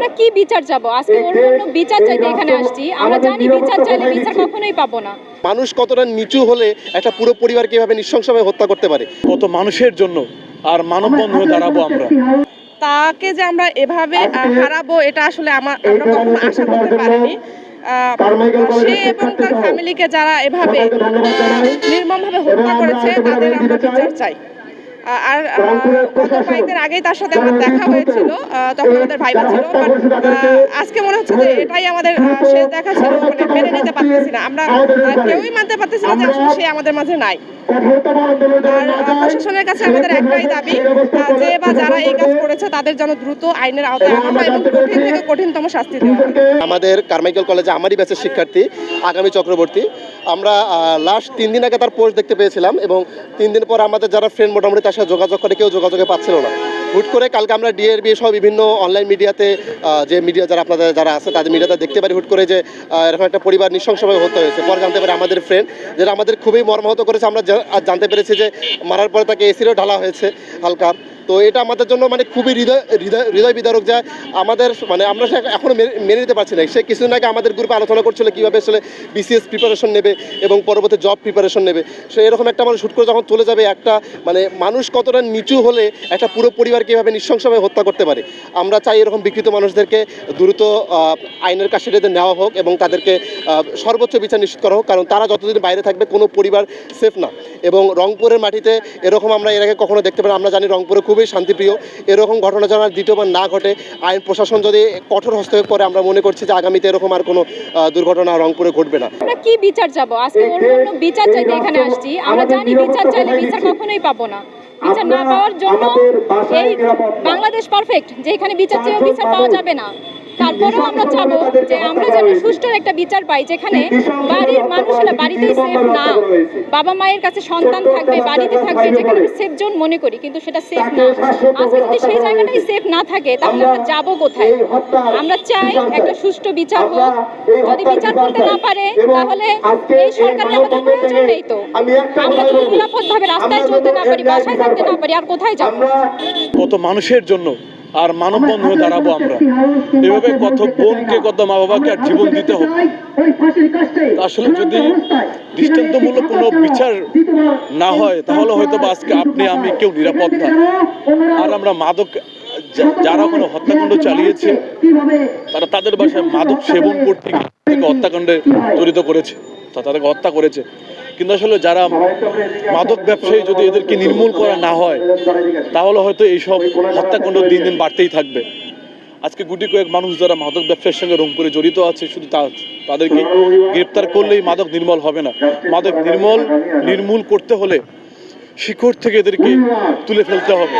আমরা কি বিচার চাবো? আজকে অন্য বিচার চাইতে এখানে আসছি। আমরা জানি বিচার চাইলে বিচার কখনোই পাবো না। মানুষ কতটা নিচু হলে একটা পুরো পরিবারকে এভাবে নৃশংসভাবে হত্যা করতে পারে? কত মানুষের জন্য আর মানববন্ধনে দাঁড়াবো আমরা। তাকে যে আমরা এভাবে হারাবো এটা আসলে আমরা কখনো আশা করতে পারিনি। সে এবং তার ফ্যামিলিকে যারা এভাবে নির্মমভাবে হত্যা করেছে তাদের আমরা বিচার চাই। আর গত কয়েকদিন আগেই তার সাথে আমার দেখা হয়েছিল, তখন আমাদের ভাইবা ছিল। আজকে মনে হচ্ছে যে এটাই আমাদের শেষ দেখা ছিল। মানে মেনে নিতে পারতেছি না, আমরা কেউই মানতে পারতেছি না যে আসলে সে আমাদের মাঝে নাই। আর প্রশাসনের কাছে আমাদের একটাই দাবি যে বা যারা এই কাজ করেছে তাদের যেন দ্রুত আইনের আওতায় আনা হয় এবং কঠিন থেকে কঠিনতম শাস্তি দেওয়া হয়। আমাদের কারমাইকেল কলেজে আমারই ব্যাচের শিক্ষার্থী আগামী চক্রবর্তী, আমরা লাস্ট 3 দিন আগে তার পোস্ট দেখতে পেয়েছিলাম এবং 3 দিন পর আমাদের যারা ফ্রেন্ড মোটামুটি তার সাথে যোগাযোগ করে কেউ যোগাযোগে পাচ্ছিল না। হুট করে কালকে আমরা ডিএরবি সহ বিভিন্ন অনলাইন মিডিয়াতে যে মিডিয়া যারা আপনাদের যারা আছে তাদের মিডিয়াতে দেখতে পারি হুট করে যে এরকম একটা পরিবার নৃশংসভাবে হত্যা হয়েছে। পরে জানতে পারি আমাদের ফ্রেন্ড, যেটা আমাদের খুবই মর্মাহত করেছে। আমরা জানতে পেরেছি যে মারার পরে তাকে এসিরও ঢালা হয়েছে হালকা। তো এটা আমাদের জন্য মানে খুবই হৃদয় বিদারক যায়। আমাদের মানে আমরা এখনও মেনে নিতে পারছি না। সে কিছুদিন আগে আমাদের গ্রুপে আলোচনা করছিল কীভাবে আসলে বিসিএস প্রিপারেশন নেবে এবং পরবর্তী জব প্রিপারেশন নেবে। সে এরকম একটা মানুষ হুট করে যখন চলে যাবে, একটা মানে মানুষ কতটা নিচু হলে একটা পুরো পরিবারকে এভাবে নৃশংসভাবে হত্যা করতে পারে। আমরা চাই এরকম বিকৃত মানুষদেরকে দ্রুত আইনের কাস্টডিতে নেওয়া হোক এবং তাদেরকে সর্বোচ্চ বিচার নিশ্চিত করা হোক, কারণ তারা যতদিন বাইরে থাকবে কোনো পরিবার সেফ না। এবং রংপুরের মাটিতে এরকম আমরা এর আগে কখনো দেখতে পারি, আমরা জানি রংপুরে খুবই শান্তিপ্রিয়। এরকম ঘটনা যেন দ্বিতীয়বার না ঘটে, আইন প্রশাসন যদি কঠোর হস্তক্ষেপ করে, আমরা মনে করছি যে আগামীতে এরকম আর কোনো দুর্ঘটনা রংপুরে ঘটবে না। আমরা কি বিচার চাবো? আজকে অন্য বিচার চাইতে এখানে আসছি। আমরা জানি বিচার চাইলে বিচার কখনোই পাবো না। বিচার না পাওয়ার জন্য এই বাংলাদেশ পারফেক্ট যে এখানে বিচার চেয়েও বিচার পাওয়া যাবে না। তারপরেও আমরা চাবো যে আমরা যেন সুষ্ঠু একটা বিচার পাই, যেখানে বাড়ির মানুষেরা বাড়িতেই সেফ না, বাবা মায়ের কাছে সন্তান থাকবে, বাড়িতে থাকবে, যেখানে সেফ জোন মনে করি, কিন্তু সেটা সেফ না। আজকে যদি সেই জায়গাটাই সেফ না থাকে তাহলে আমরা যাবো কোথায়? আমরা চাই একটা সুষ্ঠু বিচার হোক। যদি বিচার করতে না পারে তাহলে এই সরকারের আমাদের প্রয়োজন নেই। তো আমরা যদি নিরাপদভাবে রাস্তায় চলতে না পারি, বাসায় থাকতে না পারি, আর কোথায় যাবো? কত মানুষের জন্য আর মানববন্ধনে দাঁড়াবো আমরা। এভাবে কত বোনকে, কত মা বাবাকে আর জীবন দিতে হবে। আসলে যদি দৃষ্টান্তমূলক কোনো বিচার না হয় তাহলে হয়তো বা আজকে আপনি আমি কেউ নিরাপদ না। আর আমরা মাদক, যারা কোনো হত্যাকাণ্ড চালিয়েছে তারা তাদের বাসায় মাদক সেবন করতে গিয়ে হত্যাকাণ্ডে জড়িত করেছে, তাদেরকে হত্যা করেছে। কিন্তু আসলে যারা মাদক ব্যবসায়ী, যদি এদেরকে নির্মূল করা না হয় তাহলে হয়তো এইসব হত্যাকাণ্ড দিন দিন বাড়তেই থাকবে। আজকে গুটি কয়েক মানুষ যারা মাদক ব্যবসার সঙ্গে রংপুরে জড়িত আছে, শুধু তাদেরকে গ্রেপ্তার করলেই মাদক নির্মূল হবে না। মাদক নির্মূল করতে হলে শিকড় থেকে এদেরকে তুলে ফেলতে হবে।